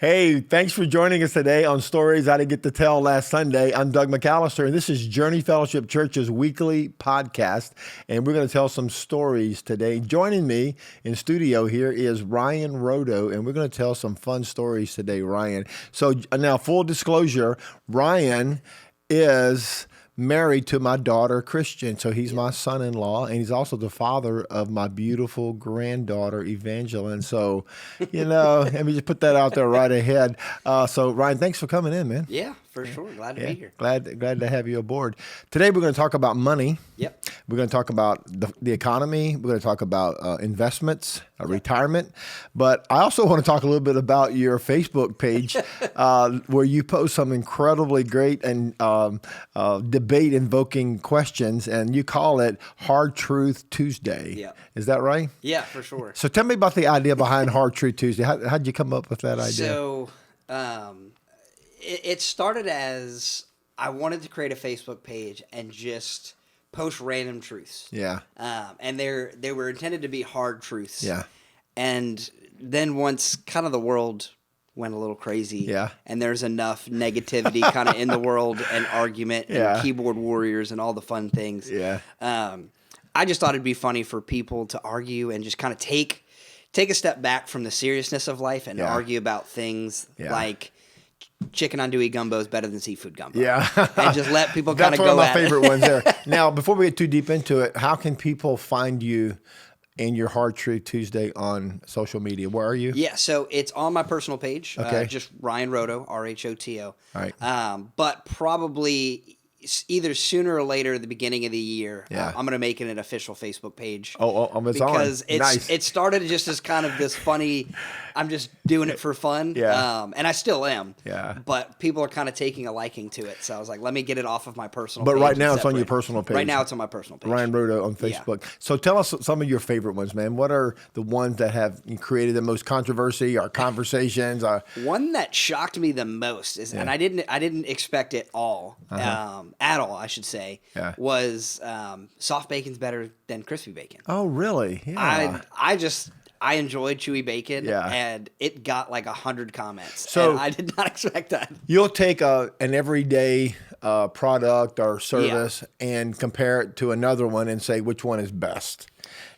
Hey, thanks for joining us today on Stories I Didn't Get to Tell Last Sunday. I'm Doug McAllister, and this is Journey Fellowship Church's weekly podcast, and we're going to tell some stories today. Joining me in studio here is Ryan Rodo, and we're going to tell some fun stories today, Ryan. So now, full disclosure, Ryan is married to my daughter, Christian. So he's my son-in-law, and he's also the father of my beautiful granddaughter, Evangeline. So, let me just put that out there right ahead. So, Ryan, thanks for coming in, man. Yeah, for sure. Glad to be here. Glad to have you aboard. Today, we're going to talk about money. Yep. We're going to talk about the economy. We're going to talk about investments, retirement. But I also want to talk a little bit about your Facebook page where you post some incredibly great and debate-invoking questions, and you call it Hard Truth Tuesday. Yeah. Is that right? Yeah, for sure. So tell me about the idea behind Hard Truth Tuesday. How'd you come up with that idea? So it started as I wanted to create a Facebook page and just post random truths. Yeah. And they were intended to be hard truths. Yeah. And then once kind of the world went a little crazy, and there's enough negativity kind of in the world and argument and keyboard warriors and all the fun things. Yeah. I just thought it'd be funny for people to argue and just kind of take a step back from the seriousness of life and argue about things like chicken andouille gumbo is better than seafood gumbo. Yeah. And just let people kind of go at it. That's one of my favorite ones there. Now, before we get too deep into it, how can people find you and your Hard Truth Tuesday on social media? Where are you? Yeah, so it's on my personal page. Okay. Just Ryan Rodo, RHOTO. All right. But probably either sooner or later at the beginning of the year, I'm going to make it an official Facebook page. Because it started just as kind of this funny, I'm just doing it for fun. Yeah. And I still am. Yeah. But people are kind of taking a liking to it. So I was like, let me get it off of my personal page. But right now it's on your personal page. Right now it's on my personal page. Ryan Rodo on Facebook. So tell us some of your favorite ones, man. What are the ones that have created the most controversy or conversations? One that shocked me the most is, and I didn't expect it all, at all, I should say, was soft bacon's better than crispy bacon. Oh, really? Yeah. I enjoyed chewy bacon, and it got like 100 comments. So and I did not expect that. You'll take an everyday product or service and compare it to another one and say which one is best.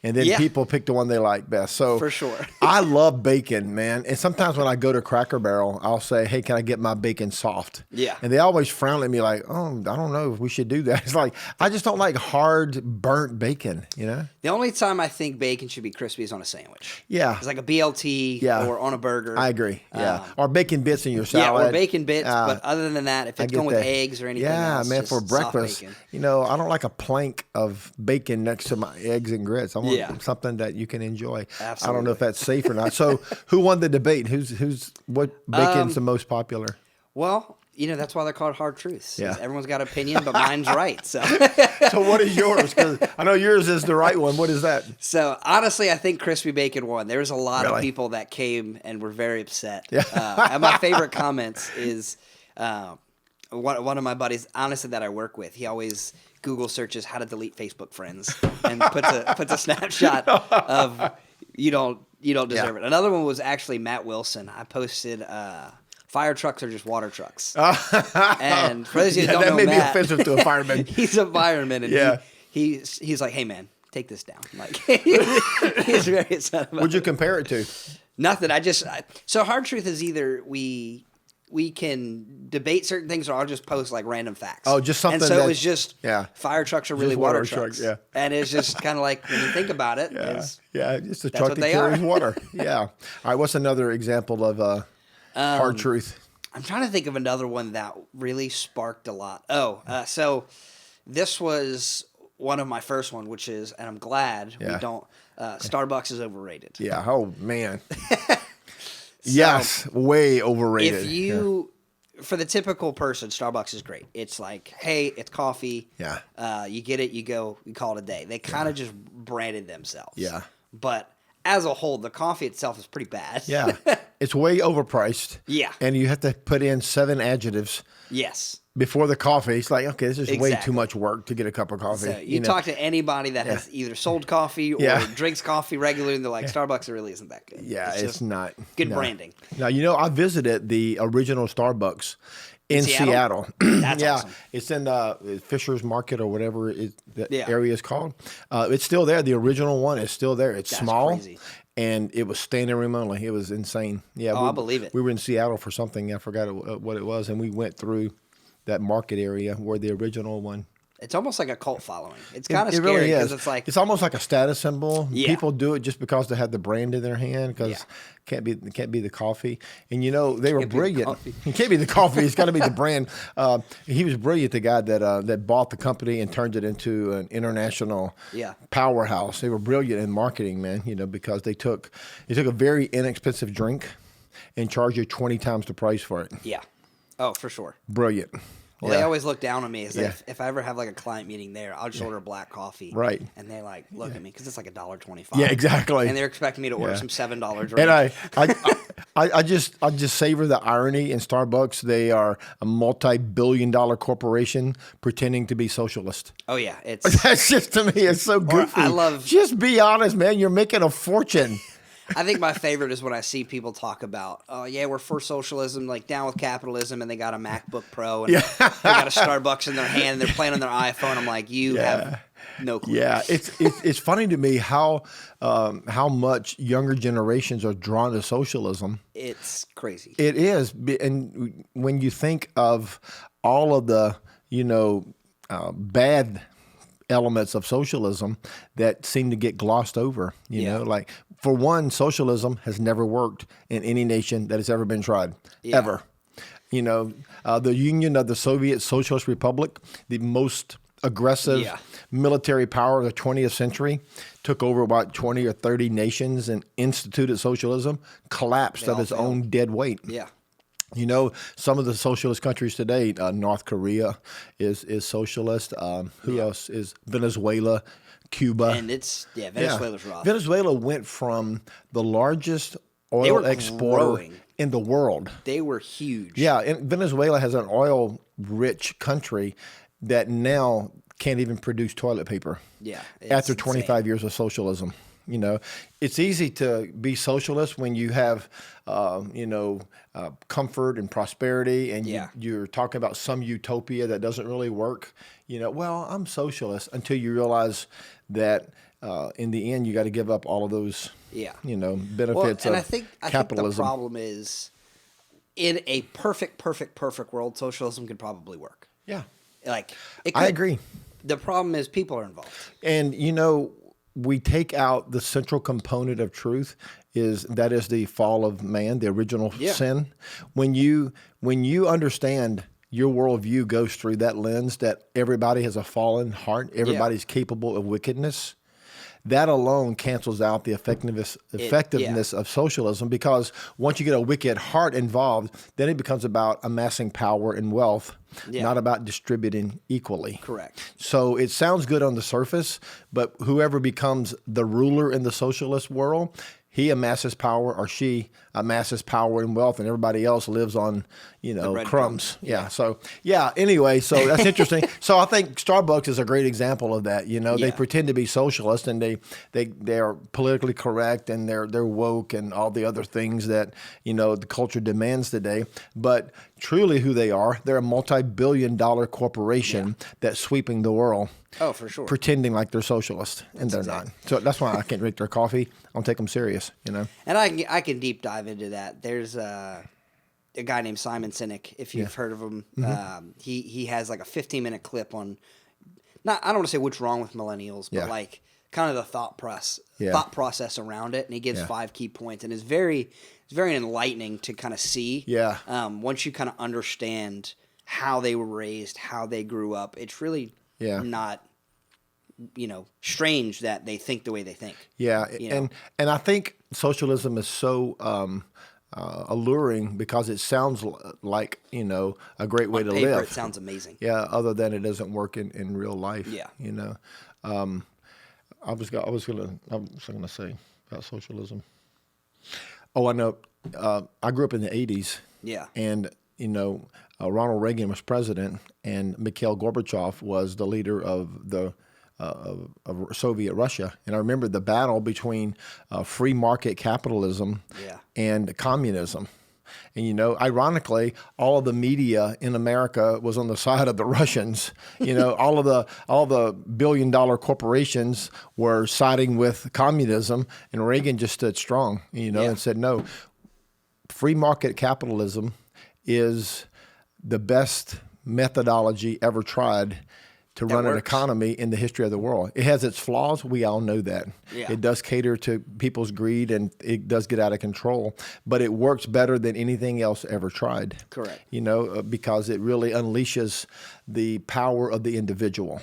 And then people pick the one they like best. So for sure. I love bacon, man. And sometimes when I go to Cracker Barrel, I'll say, hey, can I get my bacon soft? Yeah. And they always frown at me like, oh, I don't know if we should do that. It's like, I just don't like hard, burnt bacon, The only time I think bacon should be crispy is on a sandwich. Yeah. It's like a BLT or on a burger. I agree. Yeah. Or bacon bits in your salad. Yeah, or bacon bits. But other than that, if it's going with eggs or anything else, man, for breakfast, I don't like a plank of bacon next to my eggs and grits. I want something that you can enjoy. Absolutely. I don't know if that's safe or not. So who won the debate? What bacon's the most popular? Well, that's why they're called hard truths. Yeah. Everyone's got an opinion, but mine's right. So So what is yours? Because I know yours is the right one. What is that? So honestly, I think crispy bacon won. There was a lot of people that came and were very upset. Yeah. And my favorite comments is one of my buddies, honestly, that I work with. He always Google searches how to delete Facebook friends and puts a snapshot of you don't deserve it. Another one was actually Matt Wilson. I posted fire trucks are just water trucks. And for those of you who don't know Matt, that may be Matt, offensive to a fireman. He's a fireman, and he's like, hey man, take this down. Like he's very upset about What'd you compare it to? Nothing. So hard truth is either we can debate certain things, or I'll just post like random facts. Oh, just something. And so it was just fire trucks are really water trucks. Yeah. And it's just kind of like when you think about it. Just a truck that carries water. Yeah. All right. What's another example of hard truth? I'm trying to think of another one that really sparked a lot. So this was one of my first one, which is, and I'm glad we don't. Starbucks is overrated. Yeah. Oh man. Yes, way overrated. For the typical person, Starbucks is great. It's like, hey, it's coffee. Yeah. You get it, you go, you call it a day. They kind of just branded themselves. Yeah. But as a whole, the coffee itself is pretty bad. Yeah. It's way overpriced. Yeah. And you have to put in 7 adjectives. Yes. before the coffee, it's like, okay, this is way too Exactly. much work to get a cup of coffee. So you talk to anybody that has either sold coffee or Yeah. drinks coffee regularly, and they're like, Starbucks really isn't that good. Yeah, it's just not. good no. branding. Now, I visited the original Starbucks in Seattle. That's yeah, awesome. it's in Fisher's Market or whatever that Yeah. area is called. It's still there. The original one is still there. It's That's small. crazy. And it was standing room only. It was insane. Yeah, I believe it. We were in Seattle for something. I forgot what it was. And we went through that market area where the original one. It's almost like a cult following. It's kind of It scary really because is. it's like It's almost like a status symbol. Yeah. People do it just because they have the brand in their hand because Yeah. it can't be the coffee. And they were Can't be the brilliant. coffee. It can't be the coffee. It's got to be the brand. He was brilliant. The guy that bought the company and turned it into an international powerhouse. They were brilliant in marketing, man. Because they took a very inexpensive drink and charged you 20 times the price for it. Yeah. Oh, for sure. Brilliant. Well, Yeah. they always look down on me as Yeah. if I ever have like a client meeting there, I'll just order a black coffee. Right. And they like look at me because it's like $1.25. Yeah, exactly. And they're expecting me to order Yeah. some $7 And drink. I just savor the irony in Starbucks. They are a multi-billion-dollar corporation pretending to be socialist. Oh yeah, it's. That's just, to me, it's so goofy. I love- Just be honest, man. You're making a fortune. I think my favorite is when I see people talk about, oh yeah, we're for socialism, like down with capitalism, and they got a MacBook Pro and they got a Starbucks in their hand and they're playing on their iPhone. I'm like, you have no clue. Yeah, it's funny to me how much younger generations are drawn to socialism. It's crazy. It is, and when you think of all of the bad elements of socialism that seem to get glossed over, like for one, socialism has never worked in any nation that has ever been tried, ever. The Union of the Soviet Socialist Republic, the most aggressive military power of the 20th century, took over about 20 or 30 nations and instituted socialism, collapsed of its own dead weight. Yeah. Some of the socialist countries today, North Korea is socialist. Who else is Venezuela, Cuba? And Venezuela's rough. Venezuela went from the largest oil exporter growing. in the world. They were huge. Yeah, and Venezuela has an oil-rich country that now can't even produce toilet paper. Yeah. After 25 years of socialism. It's easy to be socialist when you have, comfort and prosperity, and you're talking about some utopia that doesn't really work. Well, I'm socialist until you realize that in the end you got to give up all of those, benefits of I think capitalism. the problem is, in a perfect world, socialism could probably work. Yeah, Like it could. I agree. The problem is people are involved. And we take out the central component of truth is the fall of man, the original sin. When you understand your worldview goes through that lens that everybody has a fallen heart, everybody's capable of wickedness, that alone cancels out the effectiveness of socialism, because once you get a wicked heart involved, then it becomes about amassing power and wealth, not about distributing equally. Correct. So it sounds good on the surface, but whoever becomes the ruler in the socialist world, he amasses power or she amasses power and wealth, and everybody else lives on, crumbs. Yeah. So, anyway, so that's interesting. So I think Starbucks is a great example of that. They pretend to be socialist, and they are politically correct, and they're woke and all the other things that, the culture demands today. But truly who they are, they're a multi-billion-dollar corporation that's sweeping the world. Oh, for sure. Pretending like they're socialist, and they're not. So that's why I can't drink their coffee. I don't take them serious, And I can deep dive into that. There's a guy named Simon Sinek, if you've heard of him. Mm-hmm. He has like a 15-minute clip on, I don't want to say what's wrong with millennials, but like kind of the thought process around it. And he gives 5 key points, and it's very enlightening to kind of see. Yeah. Once you kind of understand how they were raised, how they grew up, it's really not, strange that they think the way they think. Yeah, and I think socialism is so alluring because it sounds like a great way to paper, live. It sounds amazing. Yeah, other than it doesn't work in real life. Yeah. I was gonna say about socialism. Oh, I know. I grew up in the '80s. Yeah. And Ronald Reagan was president, and Mikhail Gorbachev was the leader of Soviet Russia. And I remember the battle between free market capitalism and communism. And, ironically, all of the media in America was on the side of the Russians. All the billion-dollar corporations were siding with communism, and Reagan just stood strong, and said, no, free market capitalism is the best methodology ever tried to run an economy in the history of the world. It has its flaws. We all know that. Yeah. It does cater to people's greed, and it does get out of control, but it works better than anything else ever tried. Correct. Because it really unleashes the power of the individual.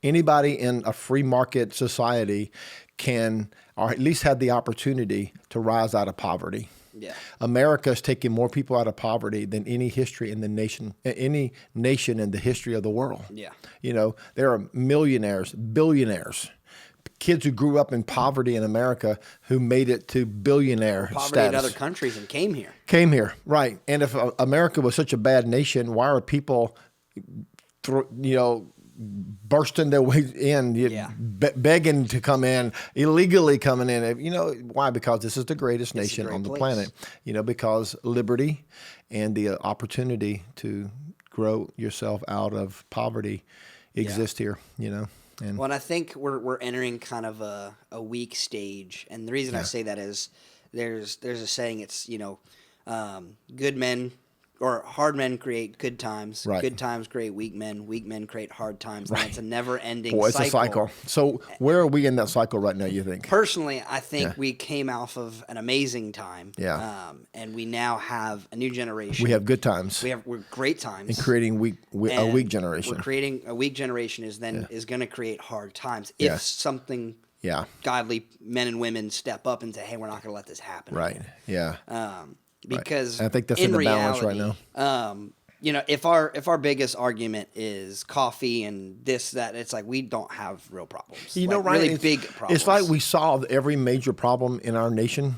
Anybody in a free market society can, or at least have the opportunity to rise out of poverty. Yeah. America is taking more people out of poverty than any nation in the history of the world. Yeah. There are millionaires, billionaires, kids who grew up in poverty in America who made it to billionaire poverty status. In other countries and came here. Came here, right. And if America was such a bad nation, why are people, bursting their way in, begging to come in, illegally coming in? Why? Because this is the greatest nation on the planet. Because liberty and the opportunity to grow yourself out of poverty exist here. And I think we're entering kind of a weak stage, and the reason I say that is there's a saying. It's good men. Or hard men create good times. Right. Good times create weak men. Weak men create hard times. Right. And it's a never-ending cycle. It's a cycle. So where are we in that cycle right now, you think? Personally, I think we came off of an amazing time. Yeah. And we now have a new generation. We have good times. We're great times. And creating a weak generation. We're creating a weak generation is going to create hard times. If something godly men and women step up and say, hey, we're not going to let this happen. Right. Yeah. Because I think that's in the balance right now. If our biggest argument is coffee and this, that, it's like we don't have real problems. Really big problems. It's like we solved every major problem in our nation.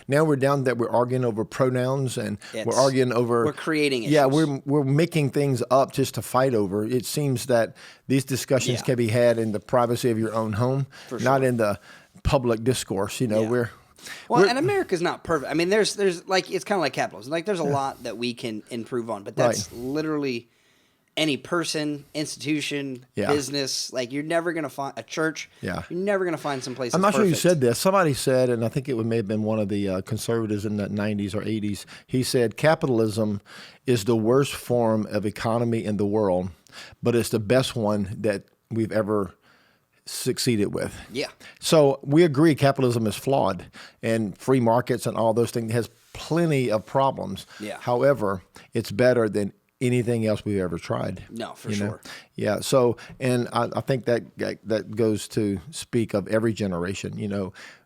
Now we're down that we're arguing over pronouns, and we're arguing over. We're creating issues. Yeah, we're making things up just to fight over. It seems that these discussions can be had in the privacy of your own home, not in the public discourse. And America's not perfect. I mean, there's like, it's kind of like capitalism. Like, there's a lot that we can improve on, but that's literally any person, institution, business. Like, you're never going to find a church. Yeah. You're never going to find some place. I'm not sure who said this. Somebody said, and I think it may have been one of the conservatives in the 90s or 80s. He said, capitalism is the worst form of economy in the world, but it's the best one that we've ever succeeded with. Yeah. So we agree capitalism is flawed, and free markets and all those things has plenty of problems. Yeah. However, it's better than anything else we've ever tried. No, for sure. Yeah. So, and I think that goes to speak of every generation.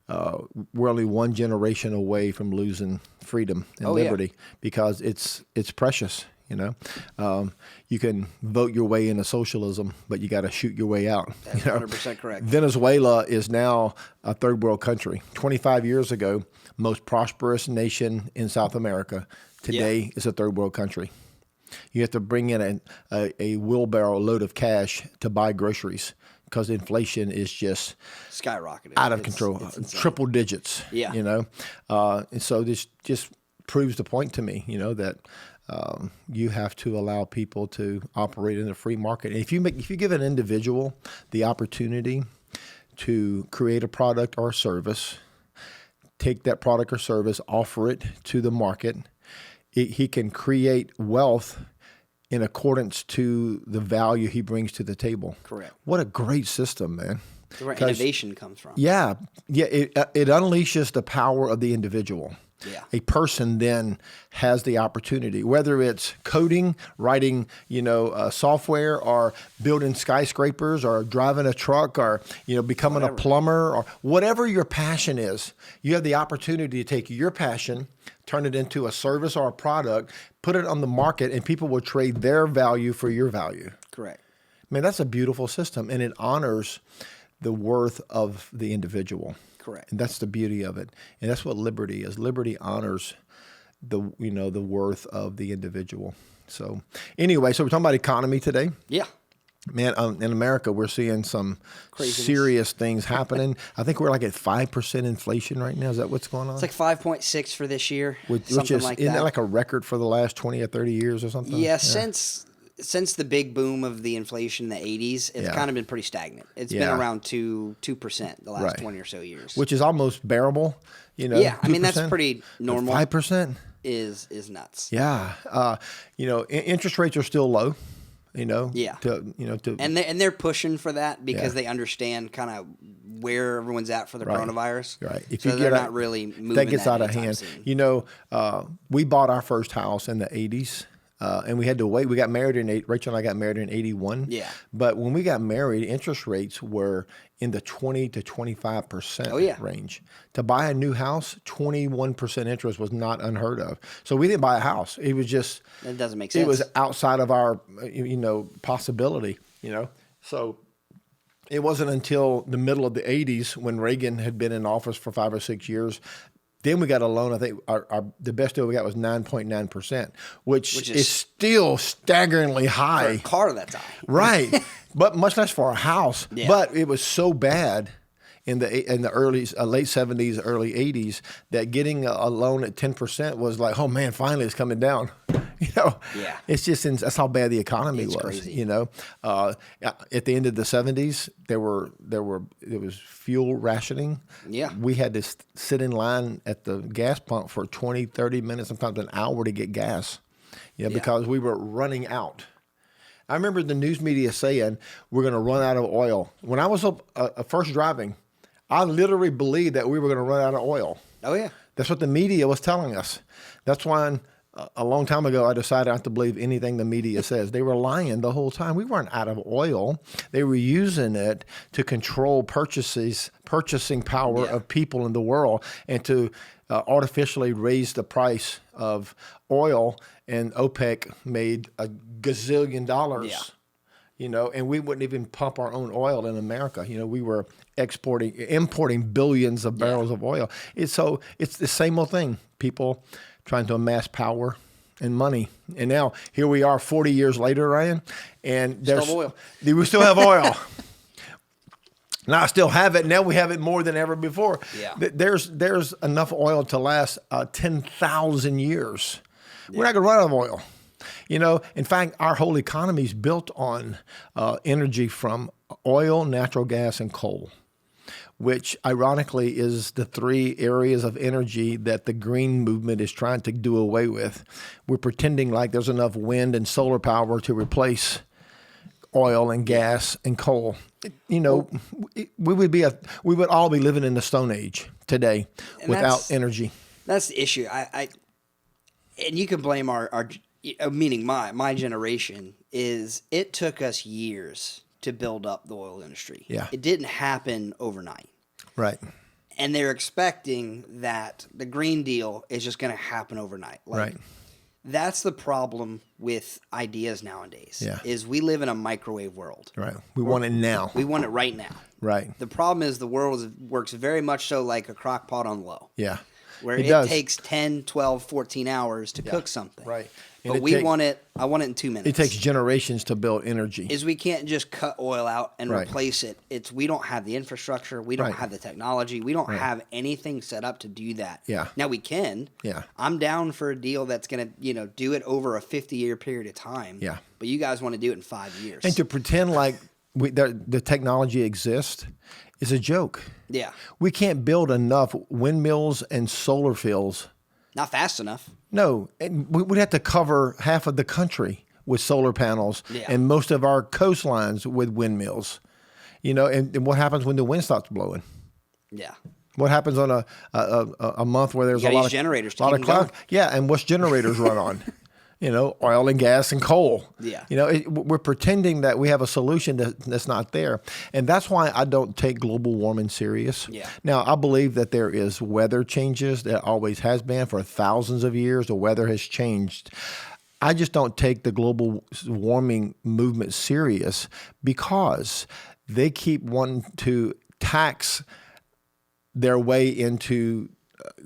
We're only one generation away from losing freedom and liberty because it's precious. You can vote your way into socialism, but you got to shoot your way out. That's 100% correct. Venezuela is now a third world country. 25 years ago, most prosperous nation in South America. Today is a third world country. You have to bring in a wheelbarrow load of cash to buy groceries because inflation is just skyrocketing, out of control, triple digits. Yeah. And so this just proves the point to me, that you have to allow people to operate in a free market. And if you give an individual the opportunity to create a product or a service, take that product or service, offer it to the market, he can create wealth in accordance to the value he brings to the table. Correct. What a great system, man. That's where innovation comes from. Yeah. It unleashes the power of the individual. Yeah. A person then has the opportunity, whether it's coding, writing, software, or building skyscrapers, or driving a truck, or becoming a plumber, or whatever your passion is. You have the opportunity to take your passion, turn it into a service or a product, put it on the market, and people will trade their value for your value. Correct. Man, that's a beautiful system, and it honors the worth of the individual. Correct. And that's the beauty of it. And that's what liberty is. Liberty honors the worth of the individual. So anyway, so we're talking about economy today. Yeah. Man, in America, we're seeing some Craziness. serious things happening. I think we're like at 5% inflation right now. Is that what's going on? It's like 5.6 for this year, Which something is, like isn't that. that like a record for the last 20 or 30 years or something? Yeah, since the big boom of the inflation in the 80s, it's kind of been pretty stagnant. It's been around 2% the last 20 or so years. Which is almost bearable, Yeah, I mean, that's pretty normal. 5%? Is nuts. Yeah. Interest rates are still low. Yeah. And they're pushing for that because they understand kind of where everyone's at for the coronavirus. Right. If so you they're get not really moving that gets out of anytime hand. soon. We bought our first house in the 80s. And we had to wait. We got married Rachel and I got married in 81. Yeah. But when we got married, interest rates were in the 20 to 25% range. To buy a new house, 21% interest was not unheard of. So we didn't buy a house. It was just, that doesn't make sense. It was outside of our, possibility, So it wasn't until the middle of the 80s when Reagan had been in office for 5 or 6 years. Then we got a loan. I think the best deal we got was 9.9%, which is still staggeringly high. For a car, that's high. Right, but much less for a house. Yeah. But it was so bad in the early late 70s, early 80s that getting a loan at 10% was like, oh man, finally it's coming down. It's just that's how bad the economy was. Crazy. At the end of the 70s, there was fuel rationing. Yeah, we had to sit in line at the gas pump for 20, 30 minutes, sometimes an hour to get gas. Because we were running out. I remember the news media saying we're going to run out of oil. When I was first driving, I literally believed that we were going to run out of oil. Oh yeah, that's what the media was telling us. That's why. A long time ago, I decided not to believe anything the media says. They were lying the whole time. We weren't out of oil. They were using it to control purchasing power of people in the world and to artificially raise the price of oil. And OPEC made a gazillion dollars. And we wouldn't even pump our own oil in America. We were importing billions of barrels of oil. It's the same old thing. People trying to amass power and money. And now here we are 40 years later, Ryan, and there's oil. We still have oil. Now I still have it. Now we have it more than ever before. Yeah. There's enough oil to last 10,000 years. We're not going to run out of oil. In fact, our whole economy is built on energy from oil, natural gas, and coal, which ironically is the 3 areas of energy that the green movement is trying to do away with. We're pretending like there's enough wind and solar power to replace oil and gas and coal. We would all be living in the Stone Age today without energy. That's the issue. And you can blame meaning my generation, is it took us years to build up the oil industry. Yeah. It didn't happen overnight. Right. And they're expecting that the Green Deal is just going to happen overnight. Right. That's the problem with ideas nowadays. Yeah. Is we live in a microwave world. Right. We want it now. We want it right now. Right. The problem is the world works very much so like a crock pot on low. Yeah. Where it takes 10, 12, 14 hours to cook something. Right. But I want it in 2 minutes. It takes generations to build energy. We can't just cut oil out and replace it. We don't have the infrastructure. We don't have the technology. We don't have anything set up to do that. Yeah. Now we can. Yeah. I'm down for a deal that's going to, do it over a 50-year period of time. Yeah. But you guys want to do it in 5 years. And to pretend like the technology exists is a joke. Yeah. We can't build enough windmills and solar fields. Not fast enough. No, and we'd have to cover half of the country with solar panels and most of our coastlines with windmills. And what happens when the wind stops blowing? Yeah. What happens on a month where there's a lot of generators, cloud? Yeah, and what's generators run on? Oil and gas and coal. Yeah. We're pretending that we have a solution that's not there. And that's why I don't take global warming serious. Yeah. Now, I believe that there is weather changes. There always has been for thousands of years. The weather has changed. I just don't take the global warming movement serious because they keep wanting to tax their way into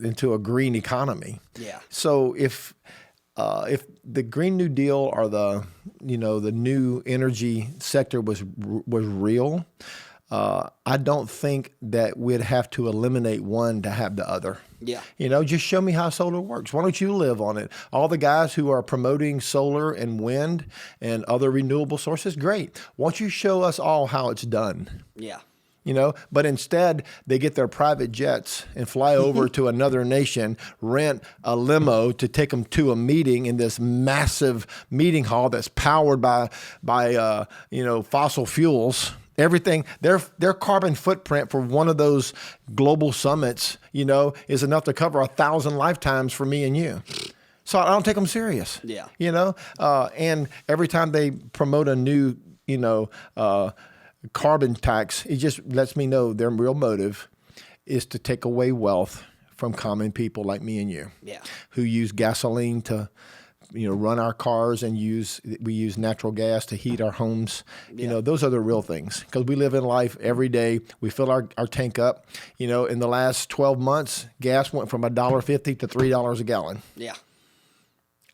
into a green economy. Yeah. So if the Green New Deal or the new energy sector was real, I don't think that we'd have to eliminate one to have the other. Yeah. Just show me how solar works. Why don't you live on it? All the guys who are promoting solar and wind and other renewable sources, great. Why don't you show us all how it's done? Yeah. But instead they get their private jets and fly over to another nation, rent a limo to take them to a meeting in this massive meeting hall that's powered by fossil fuels. Everything, their carbon footprint for one of those global summits, is enough to cover 1,000 lifetimes for me and you. So I don't take them serious. Yeah. And every time they promote a new, carbon tax, it just lets me know their real motive is to take away wealth from common people like me and you. Yeah. Who use gasoline to run our cars, and we use natural gas to heat our homes. Yeah. Those are the real things, because we live in life every day. We fill our tank up. In the last 12 months, gas went from $1.50 to $3 a gallon. Yeah.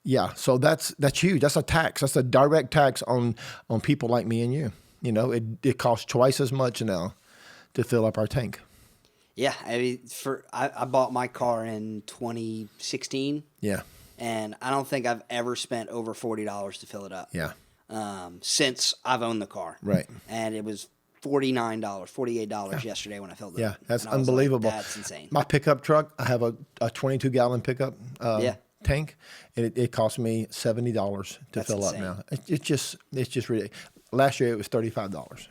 Yeah. So that's huge. That's a tax. That's a direct tax on people like me and you. It costs twice as much now to fill up our tank. Yeah. I mean, I bought my car in 2016. Yeah. And I don't think I've ever spent over $40 to fill it up. Yeah. Since I've owned the car. Right. And it was $49, $48 yesterday when I filled it up. Yeah, that's And I was unbelievable. Like, that's insane. My pickup truck, I have a 22-gallon pickup tank, and it cost me $70 to fill insane. up now. It's just ridiculous. Last year it was $35.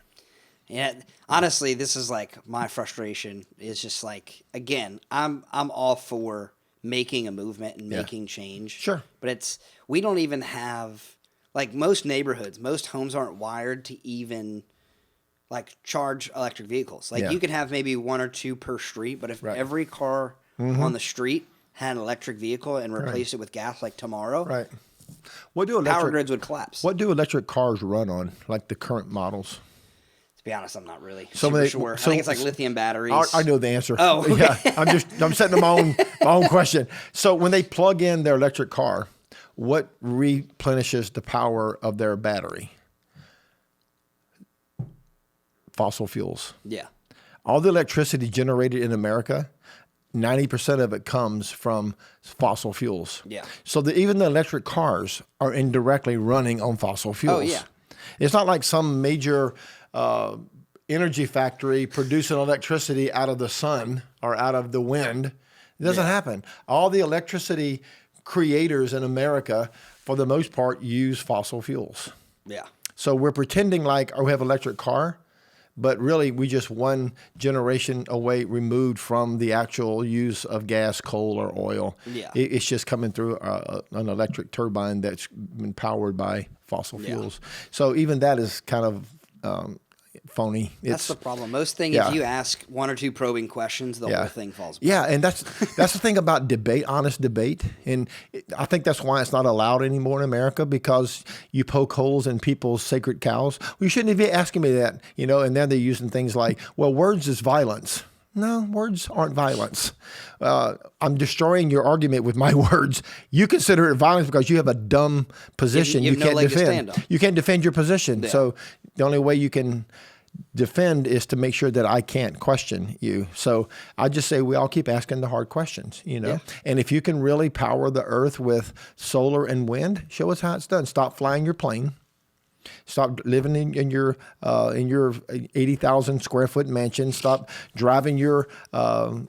Yeah, honestly, this is like my frustration is just like, again, I'm all for making a movement and making change. Sure. But we don't even have, like, most neighborhoods, most homes aren't wired to even like charge electric vehicles. Like you could have maybe one or two per street, but if every car on the street had an electric vehicle and replaced it with gas like tomorrow, Right. What do electric power grids would collapse. What do electric cars run on, like the current models? To be honest, I'm not really So super many- sure. so- I think it's like lithium batteries. I know the answer. Oh, okay. Yeah. I'm setting my own question. So when they plug in their electric car, what replenishes the power of their battery? Fossil fuels. Yeah. All the electricity generated in America, 90% of it comes from fossil fuels. Yeah. So even the electric cars are indirectly running on fossil fuels. Oh, yeah. It's not like some major energy factory producing electricity out of the sun or out of the wind. It doesn't happen. All the electricity creators in America, for the most part, use fossil fuels. Yeah. So we're pretending like, we have an electric car, but really we just one generation away removed from the actual use of gas, coal, or oil. Yeah. It's just coming through an electric turbine that's been powered by fossil fuels. So even that is kind of phony. That's the problem. Most things, Yeah. if you ask one or two probing questions, the whole thing falls apart. Yeah, and that's the thing about debate, honest debate. And I think that's why it's not allowed anymore in America, because you poke holes in people's sacred cows. Well, you shouldn't be asking me that, and then they're using things like, well, words is violence. No, words aren't violence. I'm destroying your argument with my words. You consider it violence because you have a dumb position You have no can't leg to defend. stand on. You can't defend your position. Yeah. So the only way you can defend is to make sure that I can't question you. So I just say we all keep asking the hard questions, Yeah. And if you can really power the earth with solar and wind, show us how it's done. Stop flying your plane. Stop living in your 80,000 square foot mansion. Stop driving your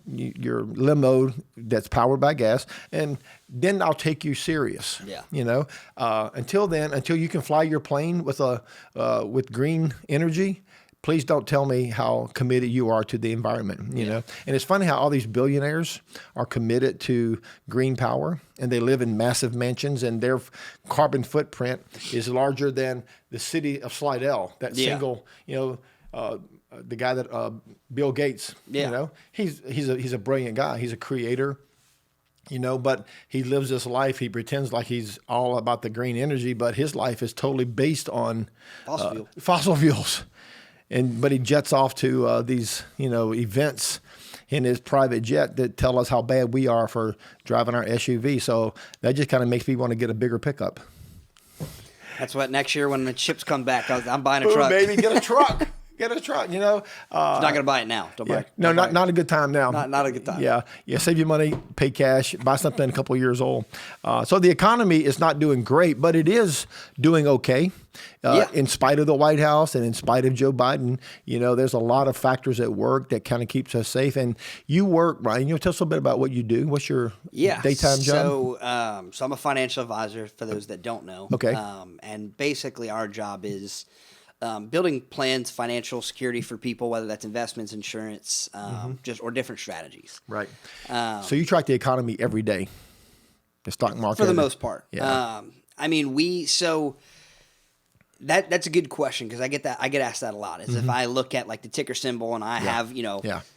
limo that's powered by gas, and then I'll take you serious. Yeah. Until you can fly your plane with green energy, please don't tell me how committed you are to the environment, you know? And it's funny how all these billionaires are committed to green power, and they live in massive mansions, and their carbon footprint is larger than the city of Slidell, that single, the guy that, Bill Gates, he's a brilliant guy. He's a creator, but he lives this life. He pretends like he's all about the green energy, but his life is totally based on fossil fuels. But he jets off to these, events in his private jet that tell us how bad we are for driving our SUV. So that just kind of makes me want to get a bigger pickup. That's what next year when the chips come back, I'm buying a Boom, truck. baby, get a truck. Get a truck, you know. Not going to buy it now. Don't buy it. No, Don't buy it. not a good time now. Not a good time. Yeah, save your money, pay cash, buy something a couple of years old. So the economy is not doing great, but it is doing okay. In spite of the White House and in spite of Joe Biden, you know, there's a lot of factors at work that kind of keeps us safe. And you work, Ryan, tell us a little bit about what you do. What's your daytime job? So I'm a financial advisor for those that don't know. Okay. And basically our job is building plans, financial security for people, whether that's investments, insurance, or different strategies. Right. So you track the economy every day, the stock market? For the most part. Yeah. That's a good question because I get asked that a lot. Is if I look at like the ticker symbol and I have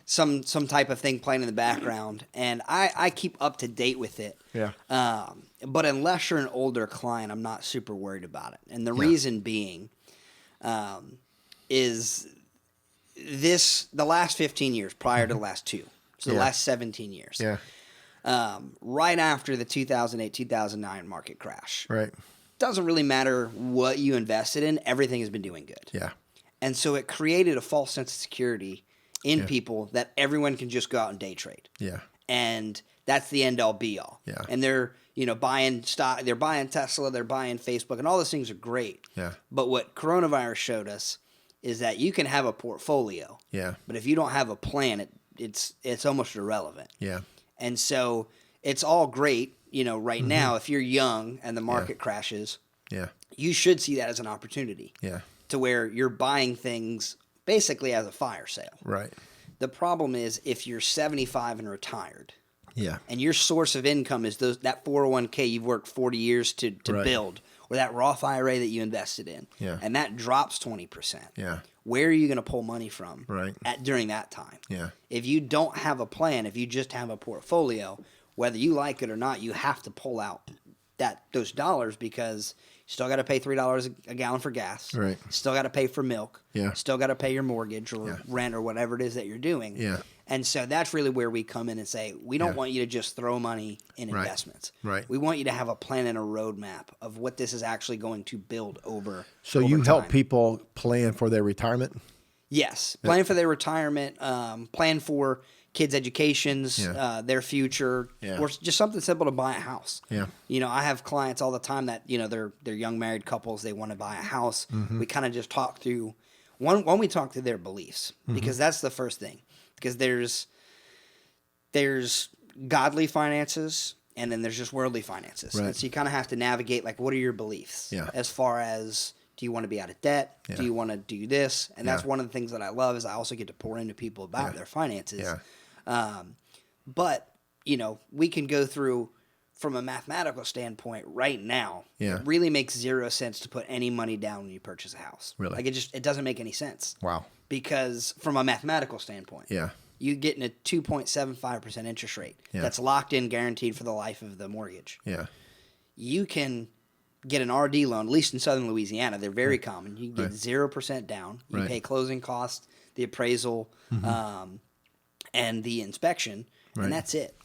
some type of thing playing in the background, and I keep up to date with it. Yeah. But unless you're an older client, I'm not super worried about it. And the reason being is the last 15 years prior to the last two. So the last 17 years. Yeah. Right after the 2008-2009 market crash. Right. Doesn't really matter what you invested in. Everything has been doing good. Yeah. And so it created a false sense of security in people that everyone can just go out and day trade. Yeah. And that's the end all be all. Yeah. And they're buying stock, they're buying Tesla, they're buying Facebook, and all those things are great. Yeah. But what coronavirus showed us is that you can have a portfolio. Yeah. But if you don't have a plan, it's almost irrelevant. Yeah. And so it's all great, right now, if you're young and the market crashes, you should see that as an opportunity. Yeah. To where you're buying things basically as a fire sale. Right. The problem is if you're 75 and retired, yeah, and your source of income is that 401k you've worked 40 years to build, or that Roth IRA that you invested in, and that drops 20%. Yeah. Where are you going to pull money from during that time? Yeah. If you don't have a plan, if you just have a portfolio, whether you like it or not, you have to pull out those dollars because you still got to pay $3 a gallon for gas. Right. Still got to pay for milk. Yeah. Still got to pay your mortgage or rent or whatever it is that you're doing. Yeah. And so that's really where we come in and say, we don't want you to just throw money in investments. Right. We want you to have a plan and a roadmap of what this is actually going to build over. So over you time. help people plan for their retirement? Yes. Plan for their retirement, plan for kids' educations, their future, or just something simple to buy a house. Yeah. I have clients all the time that, they're young married couples, they want to buy a house. We kind of just talk through, we talk through their beliefs, because that's the first thing. Because there's godly finances and then there's just worldly finances. Right. And so you kind of have to navigate, like, what are your beliefs? As far as, do you want to be out of debt? Do you want to do this? And that's one of the things that I love is I also get to pour into people about their finances. But, we can go through from a mathematical standpoint right now. It really makes zero sense to put any money down when you purchase a house. Really? Like it doesn't make any sense. Wow. Because from a mathematical standpoint. You get in a 2.75% interest rate that's locked in, guaranteed for the life of the mortgage. You can get an RD loan, at least in southern Louisiana. They're very common. You can get 0% down. You pay closing costs, the appraisal, and the inspection, and that's it.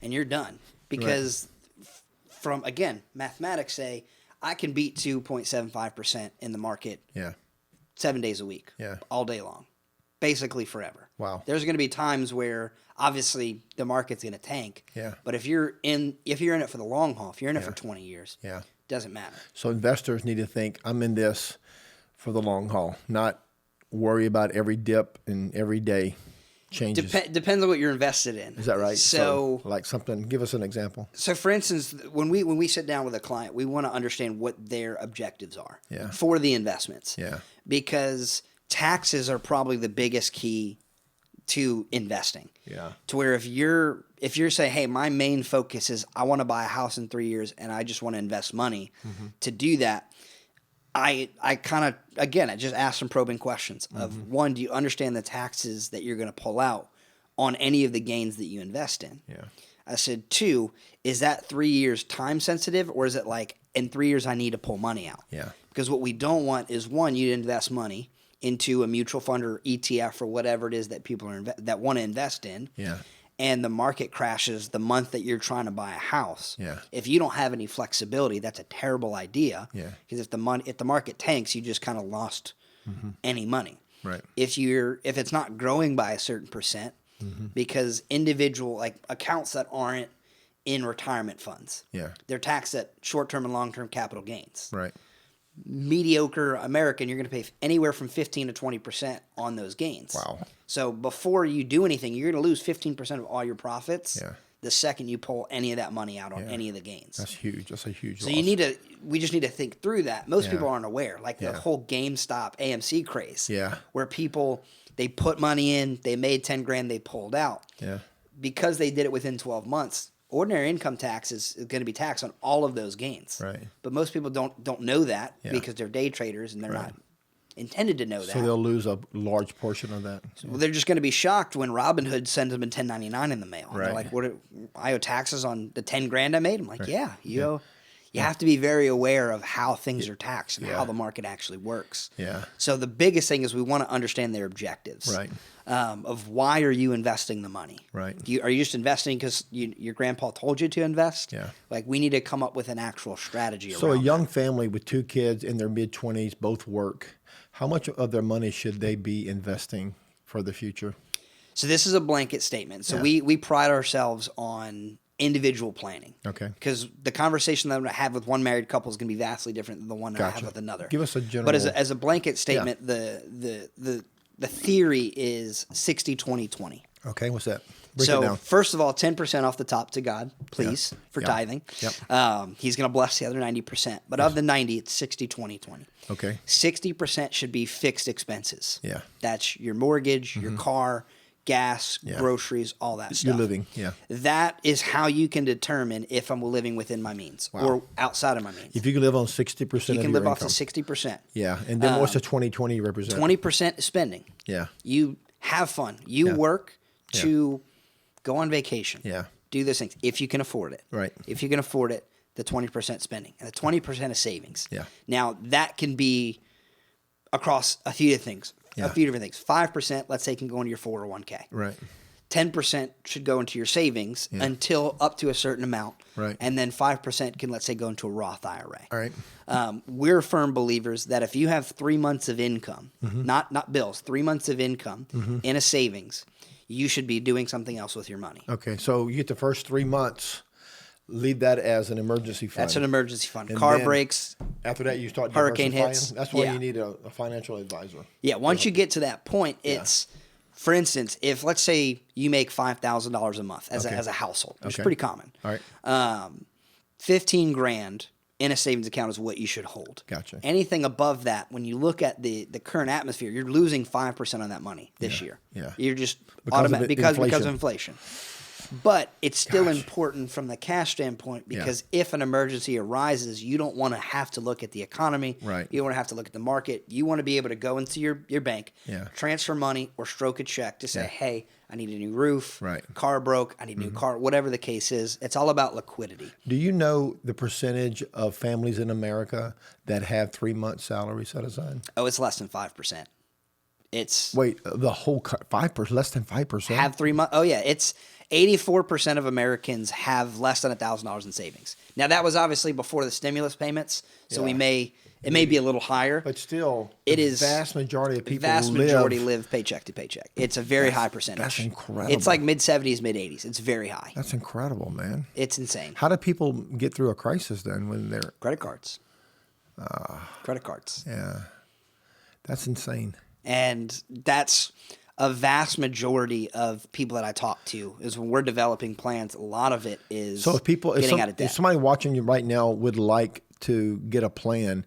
And you're done. Because from, again, mathematics say I can beat 2.75% in the market 7 days a week, all day long, basically forever. Wow. There's going to be times where obviously the market's going to tank. But if you're in it for the long haul, if you're in it for 20 years, it doesn't matter. So investors need to think, I'm in this for the long haul, not worry about every dip and every day changes. Depends on what you're invested in. Is that right? So like something, give us an example. So for instance, when we sit down with a client, we want to understand what their objectives are for the investments. Because taxes are probably the biggest key to investing. To where if you're saying, hey, my main focus is I want to buy a house in 3 years and I just want to invest money to do that, I kind of, again, I just ask some probing questions of, one, do you understand the taxes that you're going to pull out on any of the gains that you invest in? I said, two, is that 3 years time sensitive, or is it like in 3 years I need to pull money out? Because what we don't want is, one, you to invest money into a mutual fund or ETF or whatever it is that people are that want to invest in. Yeah. And the market crashes the month that you're trying to buy a house. Yeah. If you don't have any flexibility, that's a terrible idea. Yeah. Because if the market tanks, you just kind of lost any money. Right. If it's not growing by a certain percent, because individual like accounts that aren't in retirement funds, Yeah. they're taxed at short-term and long-term capital gains. Right. Mediocre American, you're going to pay anywhere from 15 to 20% on those gains. Wow. So before you do anything, you're going to lose 15% of all your profits. Yeah. The second you pull any of that money out on any of the gains. That's huge. That's a huge So loss. we just need to think through that. Most people aren't aware, like the Yeah. whole GameStop AMC craze. Yeah. Where people, they put money in, they made 10 grand, they pulled out. Yeah. Because they did it within 12 months, ordinary income tax is going to be taxed on all of those gains. Right. But most people don't know that Yeah. because they're day traders and they're not intended to know that. So they'll lose a large portion of that. Well, they're just going to be shocked when Robinhood sends them a 1099 in the mail. And they're Right. like, I owe taxes on the 10 grand I made? I'm like, yeah, you have to be very aware of how things are taxed and how the market actually works. Yeah. So the biggest thing is we want to understand their objectives. Right. Of why are you investing the money? Right. Are you just investing because your grandpa told you to invest? Yeah. Like we need to come up with an actual strategy So a around young family with 2 kids in their mid-20s, both work. How much of their money should they be investing for the future? So this is a blanket statement. So we pride ourselves on individual planning. Okay. Because the conversation that I'm going to have with one married couple is going to be vastly different than the one that I have with another. Give us a general. But as a blanket statement, the theory is 60-20-20. Okay, what's that? Break it So down. first of all, 10% off the top to God, please, for Yeah. tithing. Yep. He's going to bless the other 90%. But of the 90, it's 60-20-20. Okay. 60% should be fixed expenses. Yeah. That's your mortgage, your car, gas, groceries, all that stuff. You're living, yeah. That is how you can determine if I'm living within my means or outside of my means. If you can live on 60% You of can your live off income. the 60%. Yeah, and then what's the 20-20 represent? 20% is spending. Yeah. You have fun. You work to go on vacation. Yeah. Do those things if you can afford it. Right. If you can afford it, the 20% spending and the 20% of savings. Yeah. Now that can be across a few different things. Yeah. A few different things. 5%, let's say, can go into your 401k. Right. 10% should go into your savings until up to a certain amount. Right. And then 5% can, let's say, go into a Roth IRA. All right. We're firm believers that if you have 3 months of income, not bills, 3 months of income in a savings, you should be doing something else with your money. Okay, so you get the first 3 months, leave that as an emergency fund. That's an emergency fund. And Car then breaks. After that, you start Hurricane diversifying. hits. That's why Yeah. you need a financial advisor. Yeah, once you get to that point, it's, for instance, if let's say you make $5,000 a month as a household, which is pretty common. All right. 15 grand in a savings account is what you should hold. Gotcha. Anything above that, when you look at the current atmosphere, you're losing 5% on that money this year. Yeah. You're just Because of because of inflation. inflation. But it's still important from the cash standpoint because if an emergency arises, you don't want to have to look at the economy. Right. You don't want to have to look at the market. You want to be able to go into your bank, transfer money, or stroke a check to say, hey, I need a new roof. Right. Car broke. I need a new car. Whatever the case is, it's all about liquidity. Do you know the percentage of families in America that have 3 months' salary set aside? Oh, it's less than 5%. It's Wait, the whole 5%, less than 5%? have 3 months. Oh yeah, it's 84% of Americans have less than $1,000 in savings. Now that was obviously before the stimulus payments, so it may be a little higher. But still, It the is vast majority of people live paycheck to paycheck. It's a very high percentage. That's incredible. It's like mid 70s, mid 80s. It's very high. That's incredible, man. It's insane. How do people get through a crisis then when they're... Credit cards. Credit cards. Yeah, that's insane. And that's a vast majority of people that I talk to is when we're developing plans, a lot of it is So if people, getting out of debt. if somebody watching you right now would like to get a plan,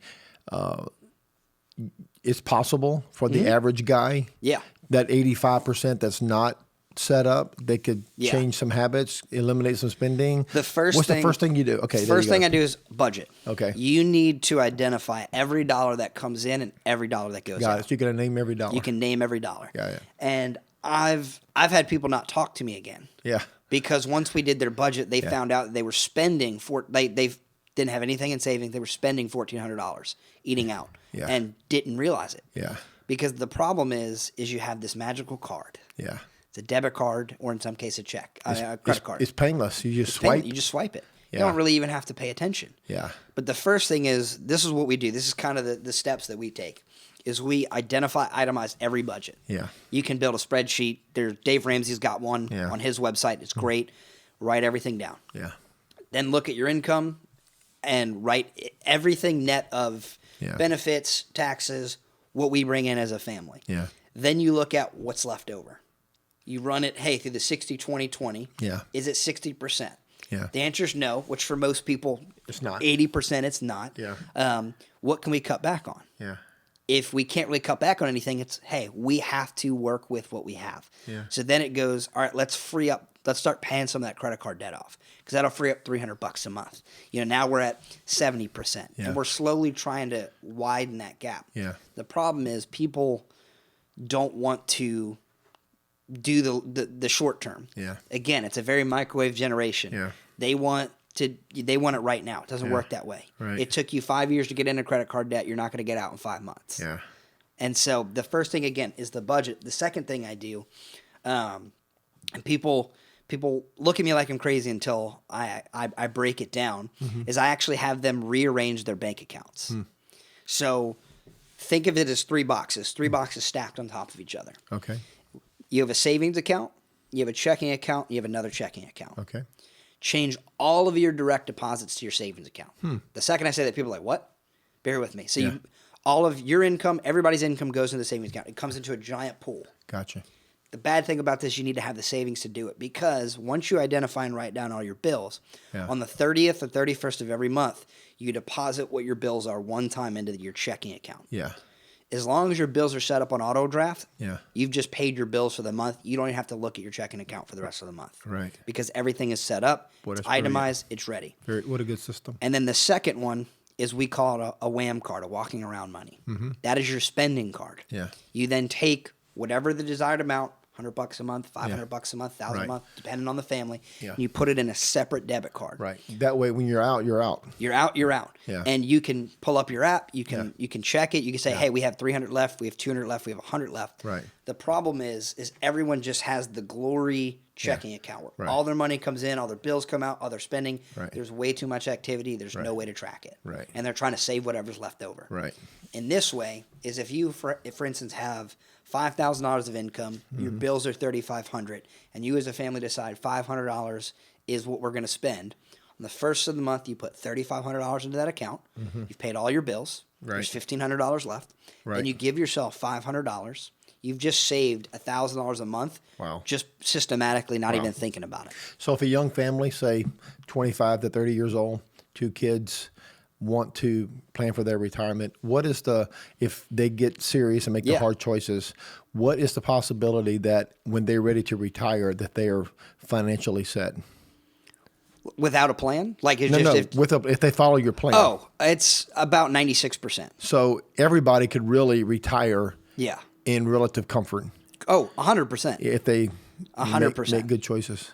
it's possible for the average guy. Yeah. That 85% that's not set up, they could Yeah. change some habits, eliminate some spending. The first What's thing, the first thing you do? Okay, there first you go. thing I do is budget. Okay. You need to identify every dollar that comes in and every dollar that goes Got out. it. So you got to name every dollar. You can name every dollar. Yeah. And I've had people not talk to me again. Yeah. Because once we did their budget, they found out that they were spending they didn't have anything in savings. They were spending $1,400 eating out Yeah. and didn't realize it. Yeah. Because the problem is you have this magical card. Yeah. It's a debit card, or in some case a check, a credit card. It's painless. You just It's swipe. painless. You just swipe it. Yeah. You don't really even have to pay attention. Yeah. But the first thing is, this is what we do. This is kind of the steps that we take, is we itemize every budget. Yeah. You can build a spreadsheet. Dave Ramsey's got one on his website. It's great. Write everything down. Yeah. Then look at your income and write everything net of benefits, taxes, what we bring in as a family. Yeah. Then you look at what's left over. You run it, through the 60-20-20. Yeah. Is it 60%? Yeah. The answer is no, which for most people, It's not. 80% it's not. Yeah. What can we cut back on? Yeah. If we can't really cut back on anything, it's, we have to work with what we have. Yeah. So then it goes, all right, let's start paying some of that credit card debt off, because that'll free up $300 a month. Now we're at 70%, and we're slowly trying to widen that gap. Yeah. The problem is people don't want to do the short term. Yeah. Again, it's a very microwave generation. Yeah. They want it right now. It doesn't work that way. Right. It took you 5 years to get into credit card debt. You're not going to get out in 5 months. Yeah. And so the first thing, again, is the budget. The second thing I do, and people look at me like I'm crazy until I break it down, is I actually have them rearrange their bank accounts. So think of it as 3 boxes, 3 boxes stacked on top of each other. Okay. You have a savings account, you have a checking account, you have another checking account. Okay. Change all of your direct deposits to your savings account. The second I say that, people are like, what? Bear with me. So all of your income, everybody's income goes into the savings account. It comes into a giant pool. Gotcha. The bad thing about this, you need to have the savings to do it, because once you identify and write down all your bills, on the 30th or 31st of every month, you deposit what your bills are one time into your checking account. Yeah. As long as your bills are set up on auto draft, Yeah. you've just paid your bills for the month. You don't even have to look at your checking account for the rest of the month. Right. Because everything is set up, Boy, it's that's brilliant. itemized, it's ready. What a good system. And then the second one is, we call it a WAM card, a walking around money. That is your spending card. Yeah. You then take whatever the desired amount, $100 a month, $500 a month, $1,000 Right. a month, depending on the family. Yeah. And you put it in a separate debit card. Right. That way, when you're out, you're out. You're out, you're out. Yeah. And you can pull up your app, you can check it, you can say, hey, we have 300 left, we have 200 left, we have 100 left. Right. The problem is everyone just has the glory checking account where all their money comes in, all their bills come out, all their spending. Right. There's way too much activity, there's no way to track it. Right. And they're trying to save whatever's left over. Right. In this way is, if you, for instance, have $5,000 of income, your bills are $3,500, and you as a family decide $500 is what we're going to spend. On the first of the month, you put $3,500 into that account. You've paid all your bills. Right. There's $1,500 left. Right. Then you give yourself $500. You've just saved $1,000 a month. Wow. Just systematically, not even thinking about it. So if a young family, say 25 to 30 years old, 2 kids, want to plan for their retirement, if they get serious and make the hard choices, what is the possibility that when they're ready to retire, that they are financially set? Without a plan? Like, it's if they follow your plan. Oh, it's about 96%. So everybody could really retire Yeah. in relative comfort. Oh, 100%. If they 100%. make good choices.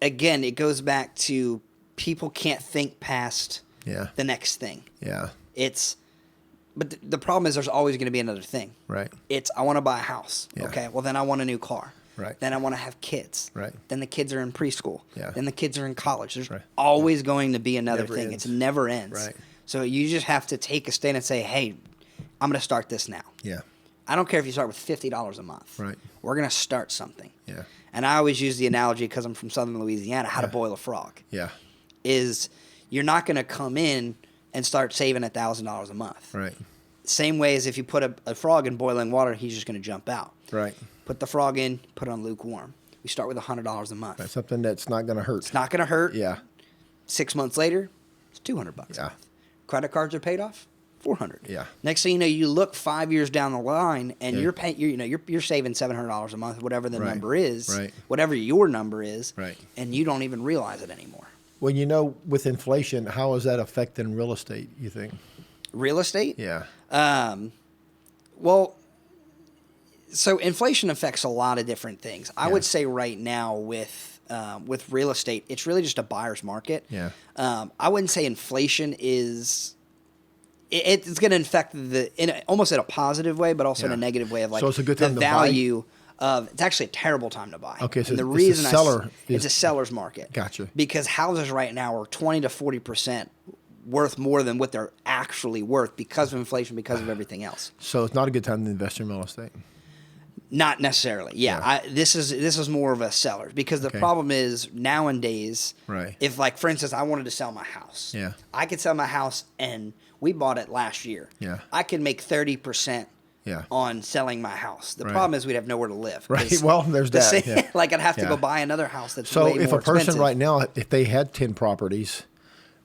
Again, it goes back to, people can't think past the next thing. Yeah. But the problem is, there's always going to be another thing. Right. I want to buy a house. Yeah. Okay. Well, then I want a new car. Right. Then I want to have kids. Right. Then the kids are in preschool. Yeah. Then the kids are in college. There's Right. always going to be another Never thing. ends. It never ends. Right. So you just have to take a stand and say, hey, I'm going to start this now. Yeah. I don't care if you start with $50 a month. Right. We're going to start something. Yeah. And I always use the analogy, because I'm from southern Louisiana, how to boil a frog. Yeah. Is you're not going to come in and start saving $1,000 a month. Right. Same way as if you put a frog in boiling water, he's just going to jump out. Right. Put the frog in, put it on lukewarm. We start with $100 a month. That's something that's not going to hurt. It's not going to hurt. Yeah. 6 months later, it's $200 a Yeah. month. Credit cards are paid off, $400. Yeah. Next thing you know, you look 5 years down the line, and you're paying. You're saving $700 a month, whatever the number is, Right. whatever your number is, Right. and you don't even realize it anymore. Well, with inflation, how is that affecting real estate, you think? Real estate? Yeah. Well, so inflation affects a lot of different things. I would say right now with real estate, it's really just a buyer's market. Yeah. I wouldn't say inflation is it's going to affect almost in a positive way, but also in Yeah. a negative way of like So it's a good time the to buy? value of. It's actually a terrible time to buy. Okay, so and the it's a reason seller it's a seller's market. Gotcha. Because houses right now are 20 to 40% worth more than what they're actually worth because of inflation, because of everything else. So it's not a good time to invest in real estate. Not necessarily. Yeah. This is more of a seller because the problem is nowadays, Right. if like, for instance, I wanted to sell my house. Yeah. I could sell my house and we bought it last year. Yeah. I could make 30% Yeah. on selling my house. The Right. problem is we'd have nowhere to live. Right. 'Cause Well, there's the that. same- Yeah. Like I'd have to Yeah. go buy another house that's So way if more a person expensive. right now, if they had 10 properties,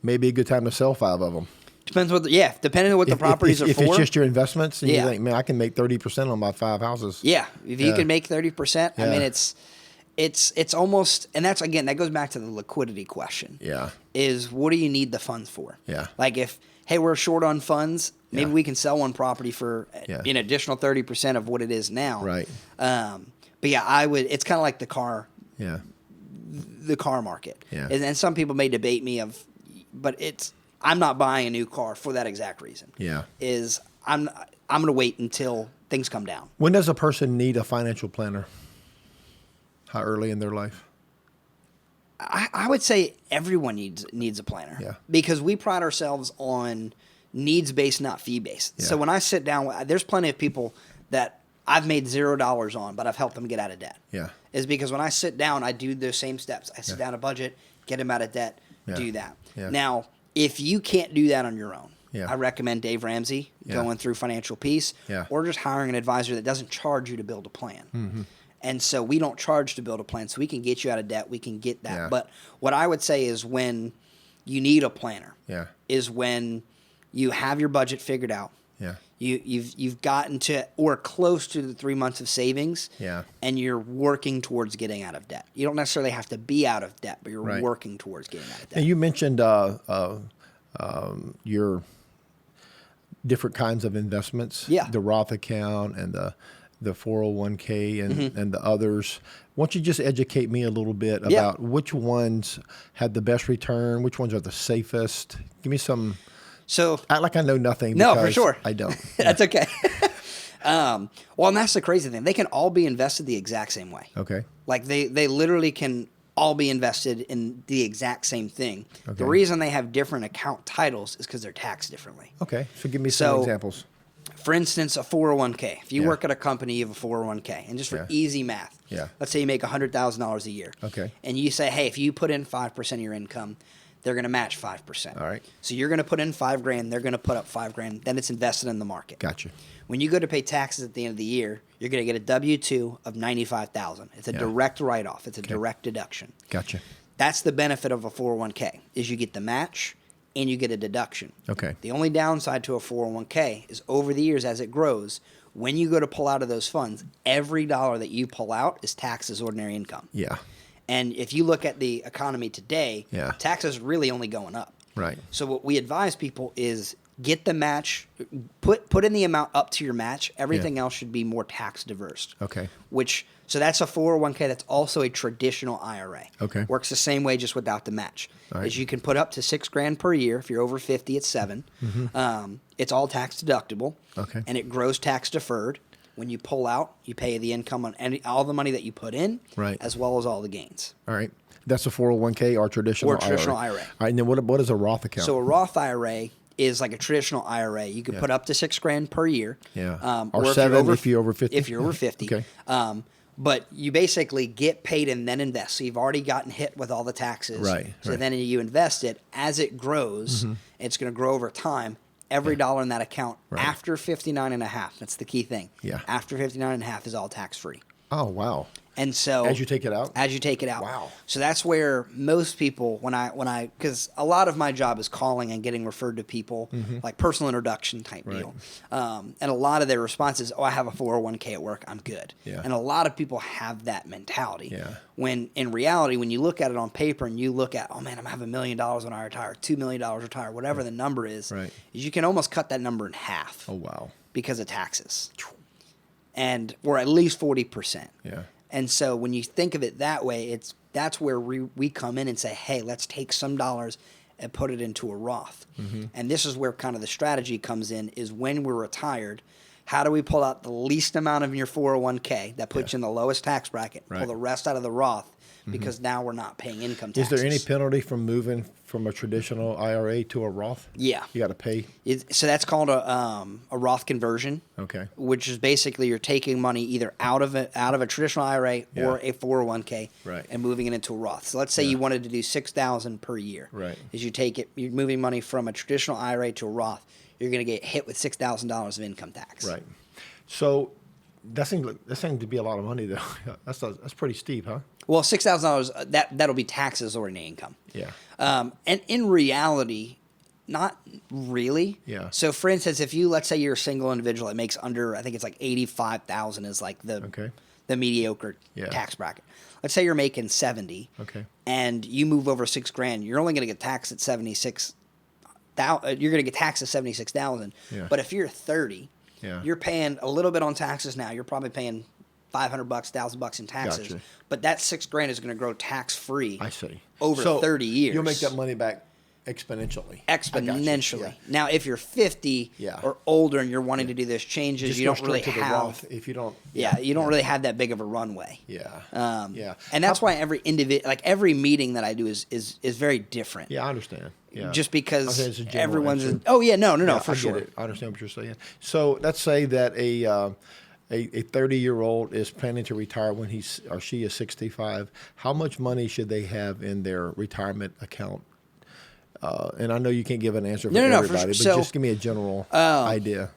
maybe a good time to sell 5 of them. Depends what depending on what the properties are if for. it's just your investments and Yeah. you think, man, I can make 30% on my 5 houses. Yeah, if you can make 30%, I Yeah. mean it's almost, and that's again that goes back to the liquidity question. Yeah. Is what do you need the funds for? Yeah. Like if hey we're short on funds, maybe Yeah. we can sell one property for an additional 30% of what it is now. Right. But yeah, I would. It's kind of like the car market. Yeah. And some people may debate me but I'm not buying a new car for that exact reason. Yeah. I'm going to wait until things come down. When does a person need a financial planner? How early in their life? I would say everyone needs a planner. Yeah. Because we pride ourselves on needs-based, not fee-based. Yeah. So when I sit down, there's plenty of people that I've made $0 on, but I've helped them get out of debt. Yeah. Is because when I sit down, I do those same steps. I sit down a budget, get them out of debt, Yeah. do that. Yeah. Now, if you can't do that on your own, Yeah. I recommend Dave Ramsey Yeah. going through Financial Peace Yeah. or just hiring an advisor that doesn't charge you to build a plan. Mm-hmm. And so we don't charge to build a plan, so we can get you out of debt. We can get that. Yeah. But what I would say is when you need a planner Yeah. is when you have your budget figured out. Yeah. You've gotten to or close to the 3 months of savings. Yeah. And you're working towards getting out of debt. You don't necessarily have to be out of debt, but you're Right. working towards getting out of debt. And you mentioned your different kinds of investments. Yeah. The Roth account and the 401k and the others. Why don't you just educate me a little bit about which ones had the best return, which ones are the safest? Give me some. So Act like I know nothing. No, for because sure. I don't. That's okay. Well, and that's the crazy thing. They can all be invested the exact same way. Okay. Like they literally can all be invested in the exact same thing. Okay. The reason they have different account titles is because they're taxed differently. Okay. So give me some So- examples. For instance, a 401k. If you Yeah. work at a company, you have a 401k. And just for Yeah. easy math, Yeah. let's say you make $100,000 a year. Okay. And you say, hey, if you put in 5% of your income, they're going to match 5%. All right. So you're going to put in $5,000, they're going to put up $5,000, then it's invested in the market. Gotcha. When you go to pay taxes at the end of the year, you're going to get a W-2 of $95,000. It's a direct write-off. It's a direct deduction. Gotcha. That's the benefit of a 401k is you get the match and you get a deduction. Okay. The only downside to a 401k is over the years as it grows, when you go to pull out of those funds, every dollar that you pull out is taxed as ordinary income. Yeah. And if you look at the economy today, Yeah. taxes are really only going up. Right. So what we advise people is get the match, put in the amount up to your match. Everything else should be more tax diverse. Okay. So that's a 401k that's also a traditional IRA. Okay. Works the same way just without the match. All right. Is you can put up to $6,000 per year. If you're over 50, it's 7. It's all tax deductible. Okay. And it grows tax deferred. When you pull out, you pay the income on all the money that you put in, Right. as well as all the gains. All right. That's a 401k or traditional Or traditional IRA. All right. And then what is a Roth account? So a Roth IRA is like a traditional IRA. You can put up to $6,000 per year. Yeah. Or Or if 7 you're if you're over 50. If you're over 50. Okay. But you basically get paid and then invest. So you've already gotten hit with all the taxes. Right, So right. then you invest it. As it grows, it's going to grow over time. Every dollar in that account after 59 and a half. That's the key thing. Yeah. After 59 and a half is all tax free. Oh, wow. And so As you take it out? as you take it out. Wow. So that's where most people, because a lot of my job is calling and getting referred to people, like personal introduction type Right. deal. And a lot of their responses, I have a 401k at work, I'm good. Yeah. And a lot of people have that mentality. Yeah. When in reality, when you look at it on paper and you look at, oh man, I'm going to have $1 million when I retire, $2 million retire, whatever the number is, Right. is you can almost cut that number in half Oh, wow. because of taxes. And or at least 40%. Yeah. And so when you think of it that way, that's where we come in and say, hey, let's take some dollars and put it into a Roth. And this is where kind of the strategy comes in, is when we're retired, how do we pull out the least amount of your 401k that puts you in the lowest tax bracket, pull the rest out of the Roth, because now we're not paying income taxes. Is there any penalty from moving from a traditional IRA to a Roth? Yeah. You got to pay? So that's called a Roth conversion. Okay. Which is basically you're taking money either out of a traditional IRA or a 401k and moving it into a Roth. So let's say you wanted to do $6,000 per year. Right. Is you take it, you're moving money from a traditional IRA to a Roth, you're going to get hit with $6,000 of income tax. Right. So that seems to be a lot of money, though. That's pretty steep, huh? Well, $6,000 that'll be taxes or income. Yeah. And in reality, not really. Yeah. So, for instance, let's say you're a single individual that makes under, I think it's like $85,000 is like the mediocre tax bracket. Let's say you're making 70. Okay. And you move over $6,000, you're only going to get taxed at 76. You're going to get taxed at 76,000. Yeah. But if you're 30, you're paying a little bit on taxes now. You're probably paying $500, $1,000 in taxes. Gotcha. But that $6,000 is going to grow tax free. I see. Over 30 years. You'll make that money back exponentially. Exponentially. Yeah. Now, if you're 50 or older and you're wanting to do those changes, Just you go don't really straight to the have. Roth if you don't. You don't really have that big of a runway. Yeah. And that's why every meeting that I do is very different. Yeah, I understand. Yeah. Just because it's a general everyone's answer. No, for I sure. get it. I understand what you're saying. So let's say that a 30-year-old is planning to retire when he or she is 65. How much money should they have in their retirement account? And I know you can't give an answer for everybody, but just give me a general idea.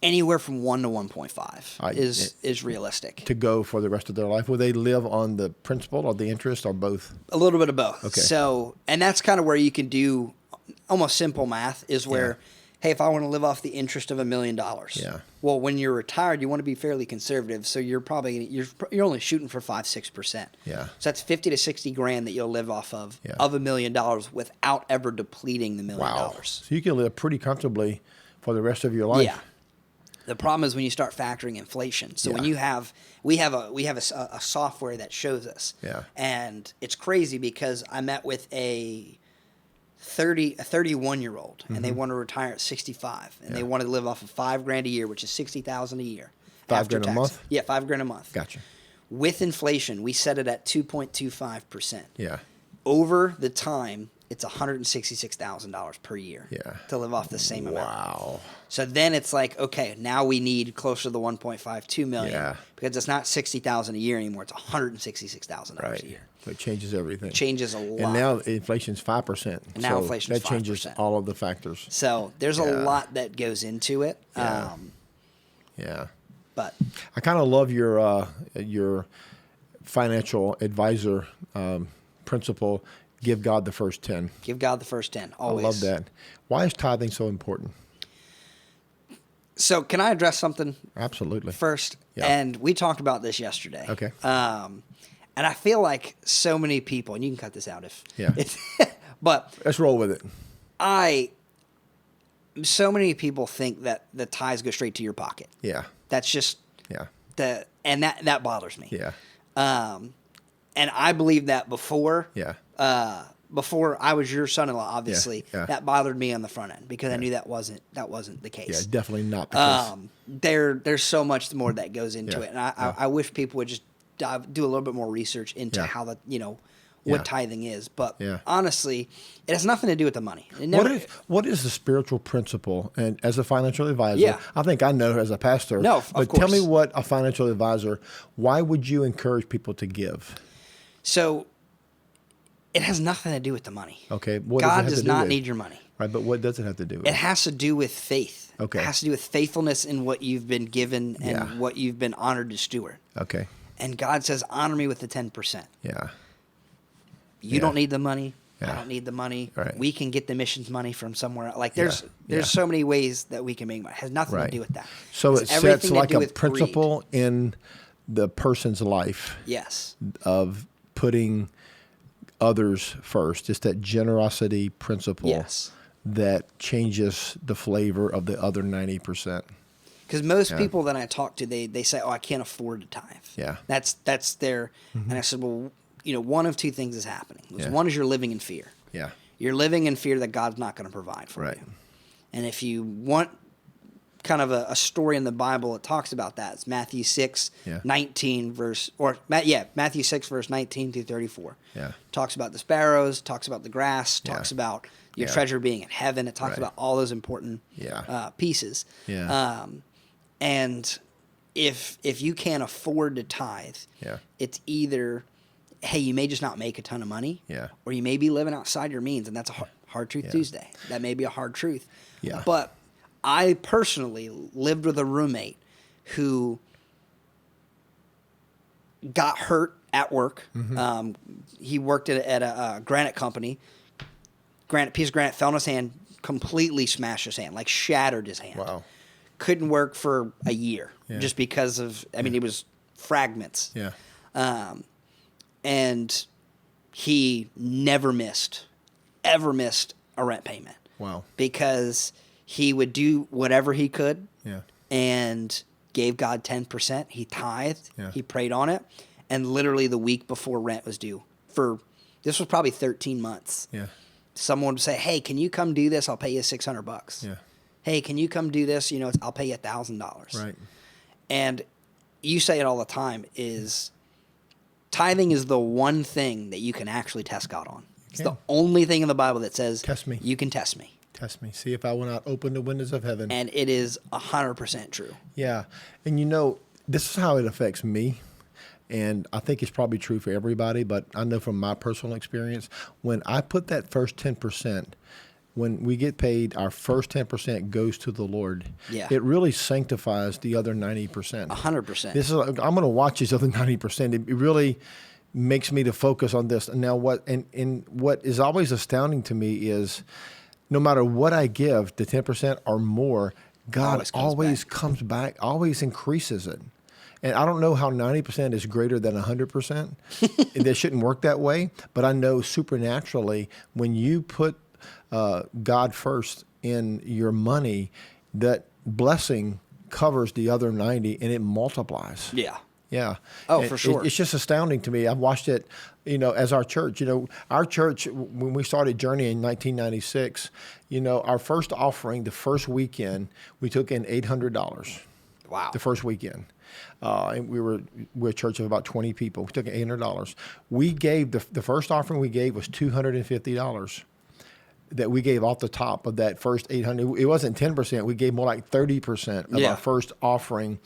Anywhere from 1 to 1.5 is realistic. To go for the rest of their life. Will they live on the principal or the interest or both? A little bit of both. Okay. So, and that's kind of where you can do almost simple math is where, hey, if I want to live off the interest of $1 million. Yeah. Well, when you're retired, you want to be fairly conservative. So you're you're only shooting for 5-6%. Yeah. So that's 50 to 60 grand that you'll live off of $1 million without ever depleting the $1 million. Wow. So you can live pretty comfortably for the rest of your life. Yeah. The problem is when you start factoring inflation. So when we have a software that shows us. Yeah. And it's crazy because I met with a 31-year-old and they want to retire at 65 and they want to live off of $5,000 a year, which is $60,000 a year. $5,000 a month? Yeah, $5,000 a month. Gotcha. With inflation, we set it at 2.25%. Yeah. Over the time, it's $166,000 per year to live off the same amount. Wow. So then it's like, okay, now we need closer to the 1.52 million because it's not $60,000 a year anymore. It's $166,000 a year. So it changes everything. Changes a lot. And now inflation's 5%. And now inflation's 5%. That changes all of the factors. So there's a lot that goes into it. But I kind of love your financial advisor principle. Give God the first 10. Give God the first 10. Always. I love that. Why is tithing so important? So can I address something? Absolutely. First, and we talked about this yesterday. Okay. And I feel like so many people, and you can cut this out if. Yeah. But let's roll with it. So many people think that the tithes go straight to your pocket. Yeah. That's just. Yeah. That bothers me. Yeah. And I believed that before. Yeah. Before I was your son-in-law, obviously, Yeah. that bothered me on the front end because I knew that wasn't the case. Yeah, definitely not the case. There's so much more that goes into it, and I wish people would just do a little bit more research into how what tithing is. But honestly, it has nothing to do with the money. What is the spiritual principle? And as a financial advisor, I think I know as a pastor. No, of but course. Tell me what a financial advisor. Why would you encourage people to give? So it has nothing to do with the money. Okay. What God does does not need your money. Right, but what does it have to do with? It has to do with faith. Okay. It has to do with faithfulness in what you've been given and what you've been honored to steward. Okay. And God says, honor me with the 10%. Yeah. You don't need the money. I don't need the money. Right. We can get the missions money from somewhere. Like there's so many ways that we can make money. It has nothing to do with that. So it sets everything like to do a with principle in the person's life. Yes. Of putting others first. It's that generosity principle. Yes. That changes the flavor of the other 90%. Because most people that I talk to, they say, "Oh, I can't afford to tithe." Yeah. That's their. And I said, "Well, one of two things is happening. One is you're living in fear. Yeah. you're living in fear that God's not going to provide for Right. you. And if you want kind of a story in the Bible that talks about that, it's Matthew 6, Yeah. 19 Matthew 6 verse 19 through 34. Yeah. Talks about the sparrows, talks about the grass, talks about your Yeah. treasure being in heaven. It talks Right. about all those important pieces. Yeah. And if you can't afford to tithe, it's either, hey, you may just not make a ton of money, or you may be living outside your means, and that's a hard truth Tuesday. That may be a hard truth. Yeah. But I personally lived with a roommate who got hurt at work. Mm-hmm. He worked at a granite company. Piece of granite fell in his hand, completely smashed his hand, like shattered his hand. Wow. Couldn't work for a year just because of, it was fragments. Yeah. And he never ever missed a rent payment. Wow. Because he would do whatever he could and gave God 10%. He tithed. He prayed on it. And literally the week before rent was due, this was probably 13 months. Yeah. Someone would say, hey, can you come do this? I'll pay you $600. Yeah. Hey, can you come do this? I'll pay you $1,000. Right. And you say it all the time, is tithing is the one thing that you can actually test God on. It's the only thing in the Bible that says, test me. You can test me. Test me. See if I will not open the windows of heaven. And it is 100% true. Yeah. And this is how it affects me. And I think it's probably true for everybody, but I know from my personal experience, when I put that first 10%, when we get paid, our first 10% goes to the Lord. Yeah. It really sanctifies the other 90%. 100%. I'm going to watch these other 90%. It really makes me to focus on this. Now, what is always astounding to me is no matter what I give, the 10% or more, God always comes back, always increases it. And I don't know how 90% is greater than 100%. That shouldn't work that way. But I know supernaturally, when you put God first in your money, that blessing covers the other 90 and it multiplies. Yeah. Yeah. Oh, for sure. It's just astounding to me. I've watched it, as our church. Our church, when we started Journey in 1996, our first offering, the first weekend, we took in $800. Wow. The first weekend. And we're a church of about 20 people. We took in $800. We gave, the first offering we gave was $250 that we gave off the top of that first 800. It wasn't 10%. We gave more like 30% of our first offering.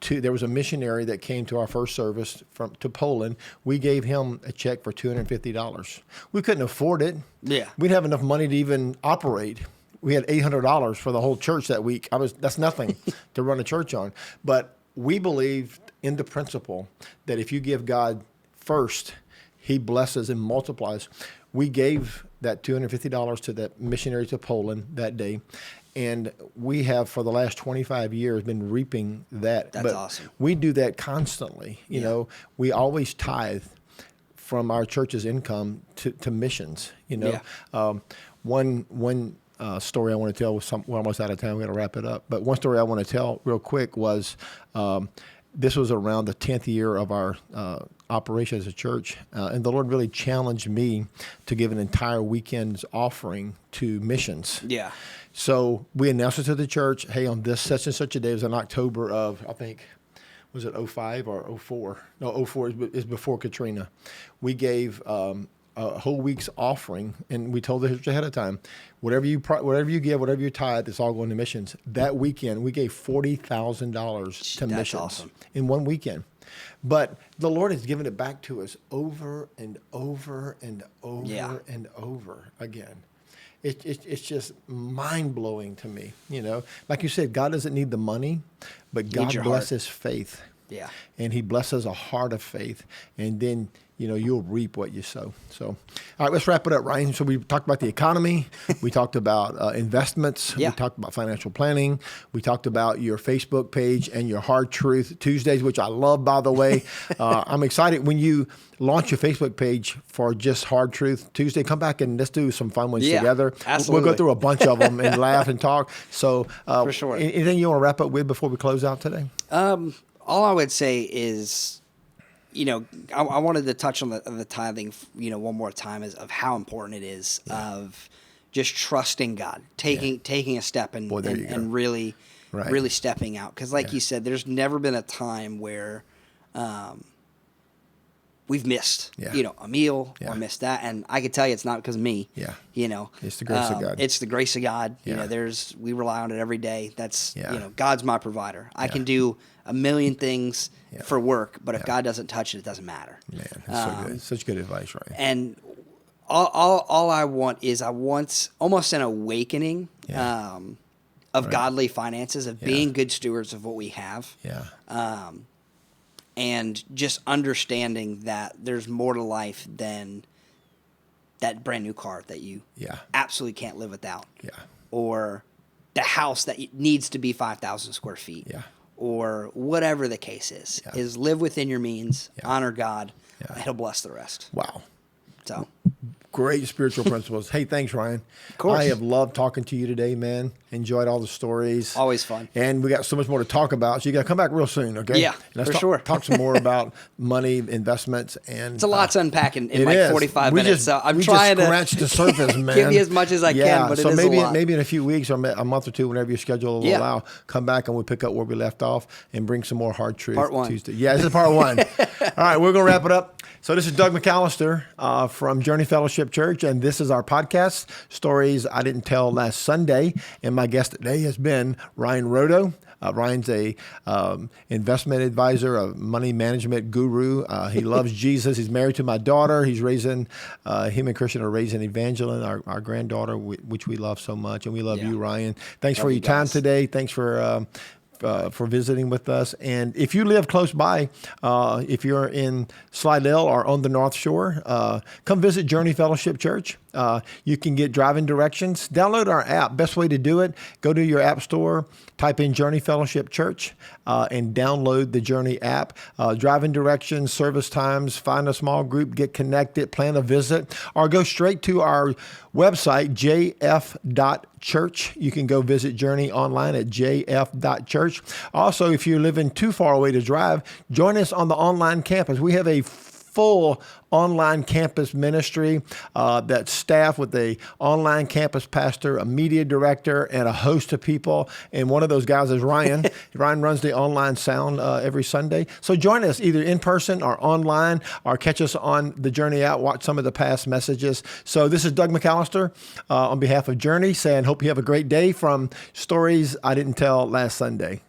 There was a missionary that came to our first service to Poland. We gave him a check for $250. We couldn't afford it. Yeah. We didn't have enough money to even operate. We had $800 for the whole church that week. That's nothing to run a church on. But we believed in the principle that if you give God first, he blesses and multiplies. We gave that $250 to that missionary to Poland that day. And we have, for the last 25 years, been reaping that. That's awesome. We do that constantly. We always tithe from our church's income to missions. One story I want to tell we're almost out of time. We're going to wrap it up. But one story I want to tell real quick was this was around the 10th year of our operation as a church. And the Lord really challenged me to give an entire weekend's offering to missions. Yeah. So we announced it to the church, hey, on this such and such a day, it was in October of, I think, was it 05 or 04? No, 04 is before Katrina. We gave a whole week's offering, and we told the church ahead of time, whatever you give, whatever you tithe, it's all going to missions. That weekend, we gave $40,000 to missions awesome. in one weekend. But the Lord has given it back to us over and over and over and over again. It's just mind-blowing to me, Like you said, God doesn't need the money, but God blesses faith. Yeah. And he blesses a heart of faith. And then, you'll reap what you sow. So, all right, let's wrap it up, Ryan. So we talked about the economy. We talked about investments. Yeah. We talked about financial planning. We talked about your Facebook page and your Hard Truth Tuesdays, which I love, by the way. I'm excited when you launch your Facebook page for just Hard Truth Tuesday. Come back and let's do some fun ones together. Absolutely. We'll go through a bunch of them and laugh and talk. So, for sure. Anything you want to wrap up with before we close out today? All I would say is, I wanted to touch on the tithing, one more time, is of how important it is of just trusting God, taking a step and really, really stepping out. Because like you said, there's never been a time where we've missed, a meal or missed that. And I can tell you it's not because of me. Yeah. It's the grace of God. It's the grace of God. Yeah. We rely on it every day. That's, God's my provider. I can do a million things for work, but if God doesn't touch it, it doesn't matter. Man, that's so good. Such good advice, right? And all I want is almost an awakening of godly finances, of being good stewards of what we have. Yeah. And just understanding that there's more to life than that brand new car that you absolutely can't live without. Yeah. Or the house that needs to be 5,000 square feet. Yeah. Or whatever the case is live within your means, honor God, and He'll bless the rest. Wow. So great spiritual principles. Hey, thanks, Ryan. Of course. I have loved talking to you today, man. Enjoyed all the stories. Always fun. And we got so much more to talk about. So you got to come back real soon, okay? Yeah, and let's sure. Talk some more about money, investments, and it's a lot to unpack in like 45 minutes. So I'm trying to scratch the surface, man. Give you as much as I can, but so it is a lot. Maybe in a few weeks or a month or two, whenever your schedule will allow, come back and we'll pick up where we left off and bring some more hard truth. Part 1. Tuesday. Yeah, this is part 1. All right, we're going to wrap it up. So this is Doug McAllister from Journey Fellowship Church, and this is our podcast, Stories I Didn't Tell Last Sunday. And my guest today has been Ryan Roto. Ryan's a investment advisor, a money management guru. He loves Jesus. He's married to my daughter. He's raising, him and Christian are raising Evangeline, our granddaughter, which we love so much. And we love you, Ryan. Thanks for your time today. Thanks for visiting with us. And if you live close by, if you're in Slidell or on the North Shore, come visit Journey Fellowship Church. You can get driving directions. Download our app. Best way to do it, go to your app store, type in Journey Fellowship Church, and download the Journey app. Driving directions, service times, find a small group, get connected, plan a visit, or go straight to our website, jf.church. You can go visit Journey online at jf.church. Also, if you're living too far away to drive, join us on the online campus. We have a full online campus ministry that's staffed with a online campus pastor, a media director, and a host of people. And one of those guys is Ryan. Ryan runs the online sound every Sunday. So join us either in person or online, or catch us on the Journey app, watch some of the past messages. So this is Doug McAllister on behalf of Journey saying, hope you have a great day from Stories I Didn't Tell Last Sunday.